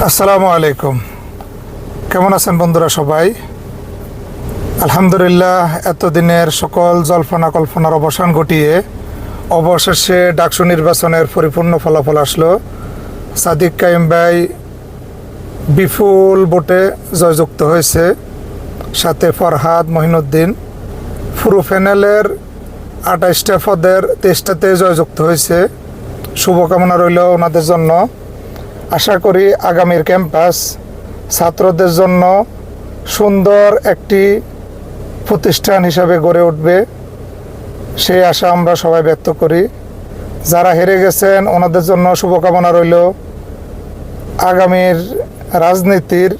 আসসালামু আলাইকুম। কেমন আছেন বন্ধুরা সবাই? আলহামদুলিল্লাহ, এতদিনের সকল জল্পনা কল্পনার অবসান ঘটিয়ে অবশেষে ডাকসু নির্বাচনের পরিপূর্ণ ফলাফল আসলো। সাদিক কাইম ভাই বিপুল ভোটে জয়যুক্ত হয়েছে, সাথে ফরহাদ মহিনুদ্দিন। পুরো প্যানেলের 28টা পদের 23টাতে জয়যুক্ত হয়েছে। শুভকামনা রইল ওনাদের জন্য। আশা করি আগামীর ক্যাম্পাস ছাত্রদের জন্য সুন্দর একটি প্রতিষ্ঠান হিসাবে গড়ে উঠবে, সেই আশা আমরা সবাই ব্যক্ত করি। যারা হেরে গেছেন ওনাদের জন্য শুভকামনা রইল। আগামীর রাজনীতির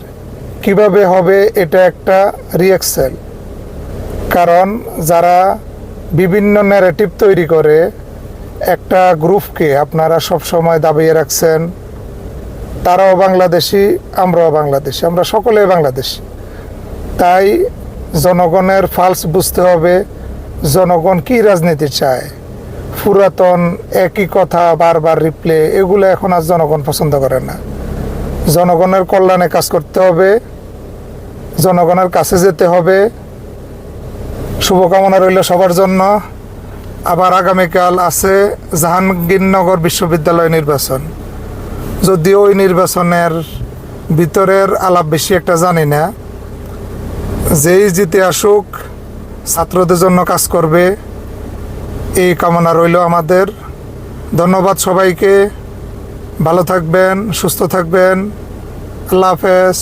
কিভাবে হবে এটা একটা রিহার্সাল, কারণ যারা বিভিন্ন ন্যারেটিভ তৈরি করে একটা গ্রুপকে আপনারা সবসময় দাবিয়ে রাখছেন, তারাও বাংলাদেশি, আমরাও বাংলাদেশি, আমরা সকলেই বাংলাদেশি। তাই জনগণের ফালস বুঝতে হবে, জনগণ কি রাজনীতি চায়। পুরাতন একই কথা বারবার রিপ্লে, এগুলো এখন আর জনগণ পছন্দ করে না। জনগণের কল্যাণে কাজ করতে হবে, জনগণের কাছে যেতে হবে। শুভকামনা রইল সবার জন্য। আবার আগামীকাল আছে জাহাঙ্গীরনগর বিশ্ববিদ্যালয় নির্বাচন। যদিও ওই নির্বাচনের ভিতরের আলাপ বেশি একটা জানি না, যেই জিতে আসুক ছাত্রদের জন্য কাজ করবে, এই কামনা রইল আমাদের। ধন্যবাদ সবাইকে। ভালো থাকবেন, সুস্থ থাকবেন। আল্লাহ হাফেজ।